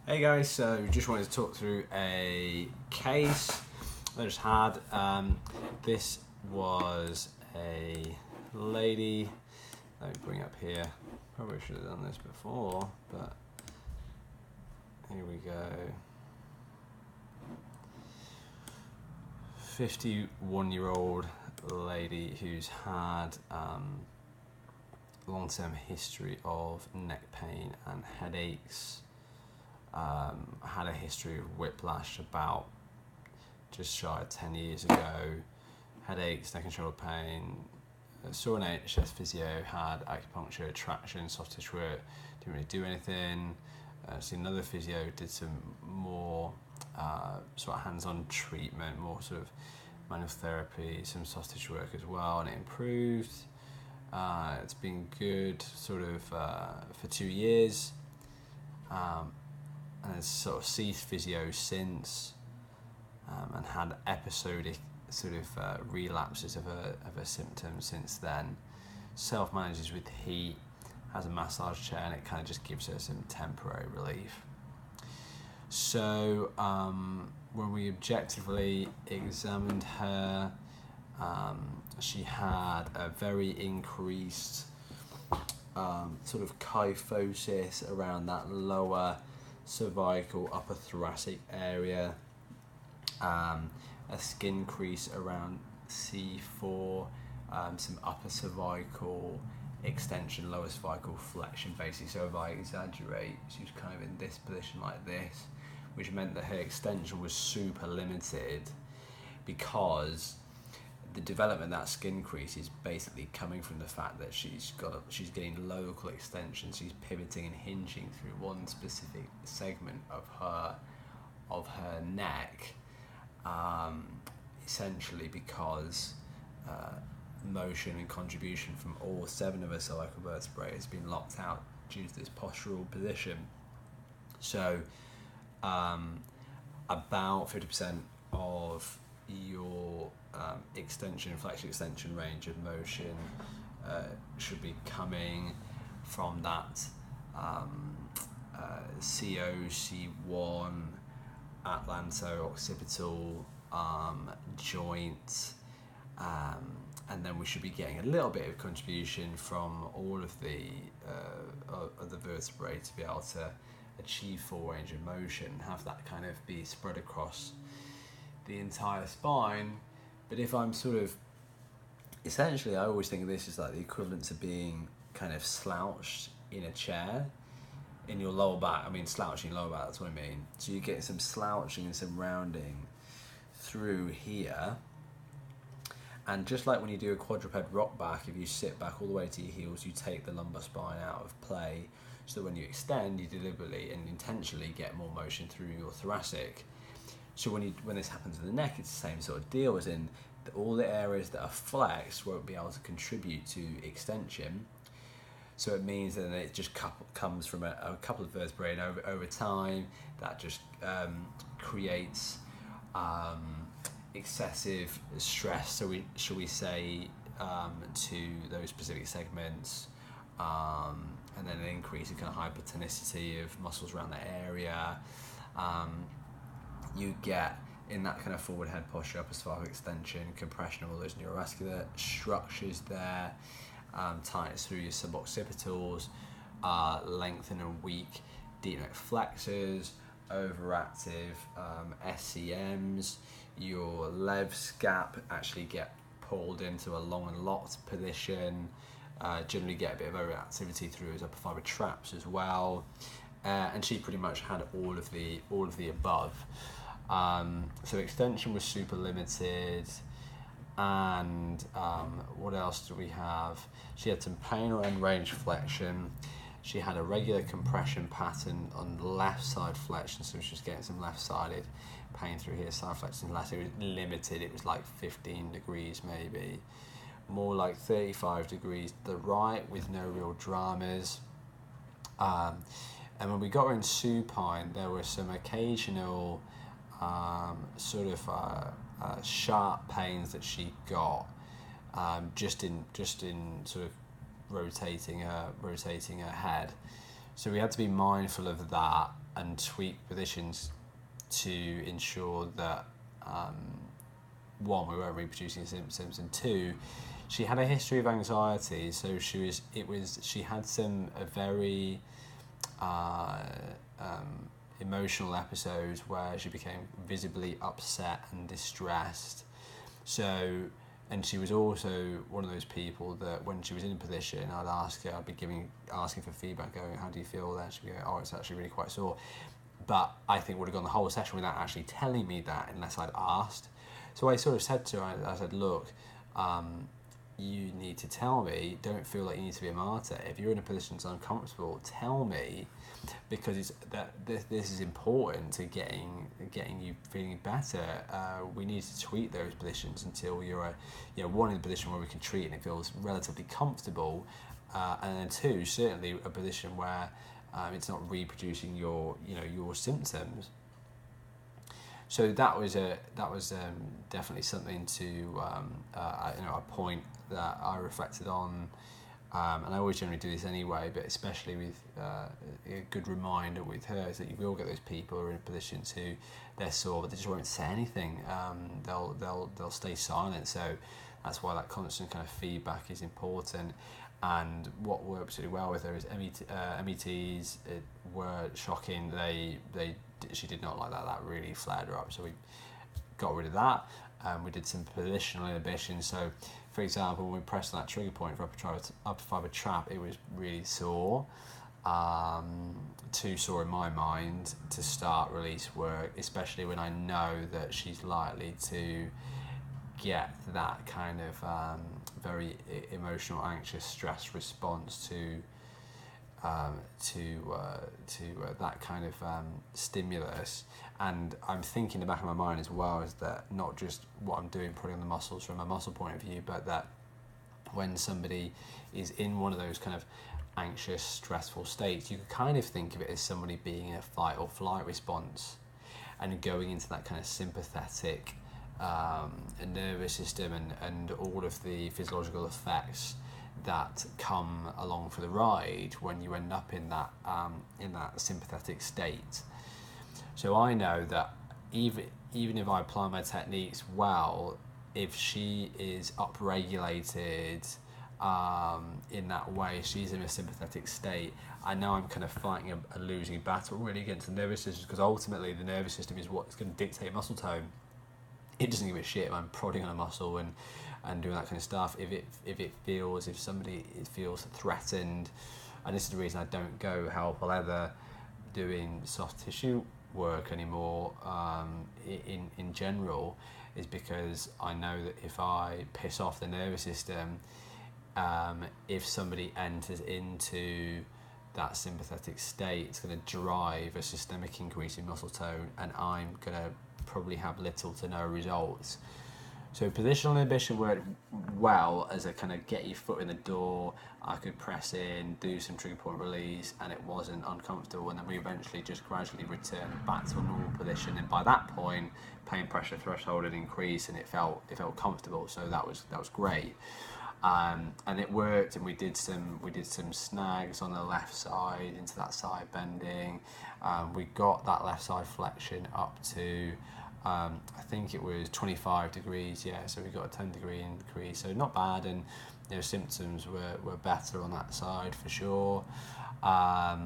Hey guys, so just wanted to talk through a case I just had. This was a lady, let me bring it up here, probably should have done this before, but here we go. 51-year-old lady who's had long-term history of neck pain and headaches. Had a history of whiplash about just shy of 10 years ago, headaches, neck and shoulder pain, saw an NHS physio, had acupuncture, traction, soft tissue work, didn't really do anything. See another physio, did some more sort of hands-on treatment, more sort of manual therapy, some soft tissue work as well, and it improved. It's been good sort of for 2 years. And has sort of ceased physio since, and had episodic sort of relapses of her symptoms since then. Self-manages with heat, has a massage chair, and it kind of just gives her some temporary relief. So when we objectively examined her, she had a very increased sort of kyphosis around that lower cervical, upper thoracic area, a skin crease around C4, some upper cervical extension, lower cervical flexion basically. So if I exaggerate, she was kind of in this position like this, which meant that her extension was super limited because the development of that skin crease is basically coming from the fact that she's getting local extension. She's pivoting and hinging through one specific segment of her neck, essentially because motion and contribution from all 7 of her cervical vertebrae has been locked out due to this postural position. So about 50% of your extension, flexion extension range of motion should be coming from that CO, C1, atlanto-occipital joint, and then we should be getting a little bit of contribution from all of the vertebrae to be able to achieve full range of motion, have that kind of be spread across the entire spine. But if I'm sort of, essentially I always think of this as like the equivalent to being kind of slouched in a chair in your lower back. I mean slouching lower back, that's what I mean. So you get some slouching and some rounding through here, and just like when you do a quadruped rock back, if you sit back all the way to your heels, you take the lumbar spine out of play, so that when you extend, you deliberately and intentionally get more motion through your thoracic. So when this happens in the neck, it's the same sort of deal, as in all the areas that are flexed won't be able to contribute to extension. So it means that it just comes from a couple of vertebrae, and over time that just creates excessive stress. So shall we say to those specific segments, and then an increase in kind of hypertonicity of muscles around that area. You get in that kind of forward head posture, upper cervical extension, compression of all those neurovascular structures there, tightness through your suboccipitals, lengthen and weak deep neck flexors, overactive SCMs, your lev scap actually get pulled into a long and locked position, generally get a bit of overactivity through his upper fiber traps as well, and she pretty much had all of the above. So extension was super limited, and what else do we have? She had some pain or end range flexion. She had a regular compression pattern on the left side flexion, so she was getting some left-sided pain through here, side flexion. Last, it was limited, it was like 15 degrees maybe, more like 35 degrees to the right with no real dramas. And when we got her in supine, there were some occasional sort of sharp pains that she got just in sort of rotating her head. So we had to be mindful of that. and tweak positions to ensure that one, we weren't reproducing symptoms, and two, she had a history of anxiety. So she had a very emotional episodes where she became visibly upset and distressed. So, and she was also one of those people that when she was in a position, I'd be asking for feedback, going, how do you feel then? She'd be going, oh, it's actually really quite sore. But I think would have gone the whole session without actually telling me that unless I'd asked. So I sort of said to her, I said, look, you need to tell me, don't feel like you need to be a martyr. If you're in a position that's uncomfortable, tell me, because this is important to getting you feeling better. We need to tweak those positions until you're one, in a position where we can treat and it feels relatively comfortable, and then two, certainly a position where it's not reproducing your symptoms. So that was definitely something to a point that I reflected on, and I always generally do this anyway, but especially with a good reminder with her is that you will get those people who are in positions who they're sore but they just won't say anything. They'll stay silent. So that's why that constant kind of feedback is important. And what works really well with her is METs were shocking. She did not like that. That really flared her up. So we got rid of that. We did some positional inhibition. So, for example, when we pressed on that trigger point for upper fibre trap, it was really sore. Too sore in my mind to start release work, especially when I know that she's likely to get that kind of very emotional, anxious, stress response to that kind of stimulus. And I'm thinking in the back of my mind as well is that not just what I'm doing, putting on the muscles from a muscle point of view, but that when somebody is in one of those kind of anxious, stressful states, you could kind of think of it as somebody being in a fight or flight response and going into that kind of sympathetic nervous system and all of the physiological effects that come along for the ride when you end up in that sympathetic state. So I know that even if I apply my techniques well, if she is upregulated in that way, she's in a sympathetic state, I know I'm kind of fighting a losing battle really against the nervous system, because ultimately the nervous system is what's going to dictate muscle tone. It doesn't give a shit if I'm prodding on a muscle and doing that kind of stuff. If somebody feels threatened, and this is the reason I don't go hell for leather doing soft tissue work anymore in general, is because I know that if I piss off the nervous system, if somebody enters into that sympathetic state, it's going to drive a systemic increase in muscle tone, and I'm going to probably have little to no results. So positional inhibition worked well as a kind of get your foot in the door. I could press in, do some trigger point release, and it wasn't uncomfortable. And then we eventually just gradually returned back to a normal position. And by that point, pain pressure threshold had increased, and it felt comfortable. So that was great. And it worked, and we did some snags on the left side into that side bending. We got that left side flexion up to I think it was 25 degrees, so we got a 10-degree increase, so not bad, and symptoms were better on that side for sure. I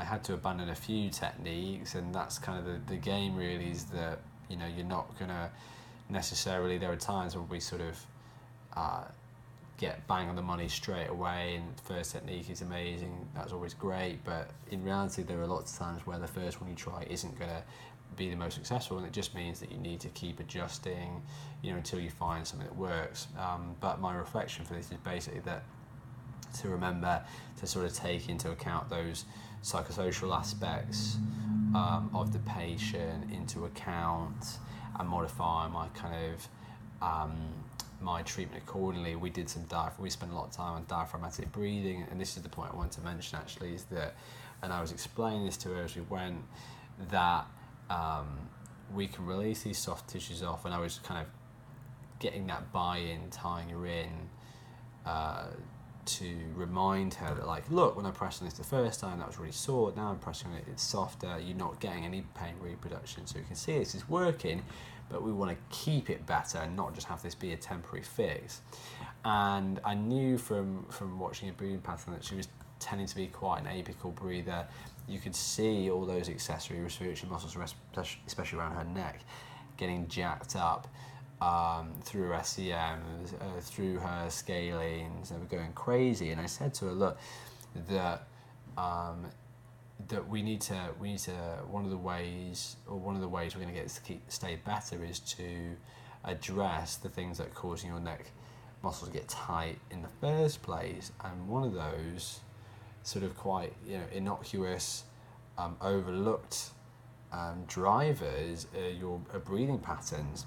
had to abandon a few techniques, and that's kind of the game really, is that you're not gonna necessarily, there are times when we sort of get bang on the money straight away, and the first technique is amazing, that's always great, but in reality there are lots of times where the first one you try isn't going to be the most successful, and it just means that you need to keep adjusting until you find something that works. But my reflection for this is basically that to remember to sort of take into account those psychosocial aspects of the patient into account, and modify my kind of my treatment accordingly. We did we spent a lot of time on diaphragmatic breathing, and this is the point I wanted to mention actually, is that, and I was explaining this to her as we went, that we can release these soft tissues off, and I was kind of getting that buy-in, tying her in to remind her that, like, look, when I pressed on this the first time, that was really sore. Now I'm pressing on it, it's softer. You're not getting any pain reproduction, so you can see this is working. But we want to keep it better and not just have this be a temporary fix. And I knew from watching her breathing pattern that she was tending to be quite an apical breather. You could see all those accessory respiratory muscles, especially around her neck, getting jacked up through her SEM, through her scalenes. They were going crazy. And I said to her, look, that we need to one of the ways we're going to get this to stay better is to address the things that are causing your neck muscles to get tight in the first place. And one of those sort of quite innocuous, overlooked drivers are your breathing patterns.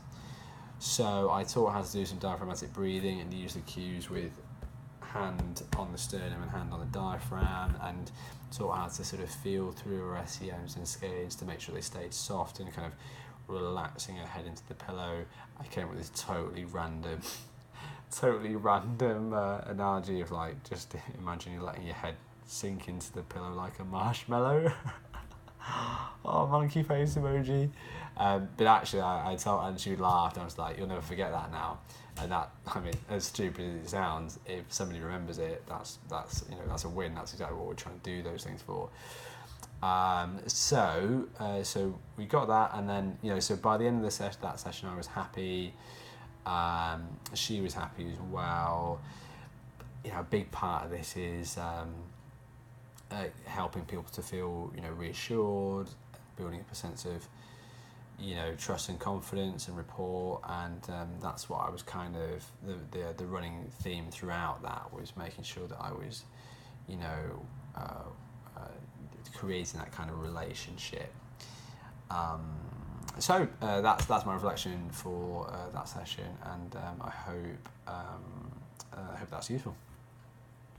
So I taught her how to do some diaphragmatic breathing and use the cues with hand on the sternum and hand on the diaphragm, and taught her how to sort of feel through her SEMs and scales to make sure they stayed soft and kind of relaxing her head into the pillow. I came up with this totally random analogy of, like, just imagine you're letting your head sink into the pillow like a marshmallow. Oh, monkey face emoji. But actually I told her and she laughed. I was like, you'll never forget that now. And that, I mean, as stupid as it sounds, if somebody remembers it, that's a win. That's exactly what we're trying to do those things for. So we got that, and then so by the end of that session I was happy. She was happy as well. A big part of this is helping people to feel reassured, building up a sense of trust and confidence and rapport, and that's what I was kind of the running theme throughout. That was making sure that I was creating that kind of relationship. So that's my reflection for that session, and I hope that's useful.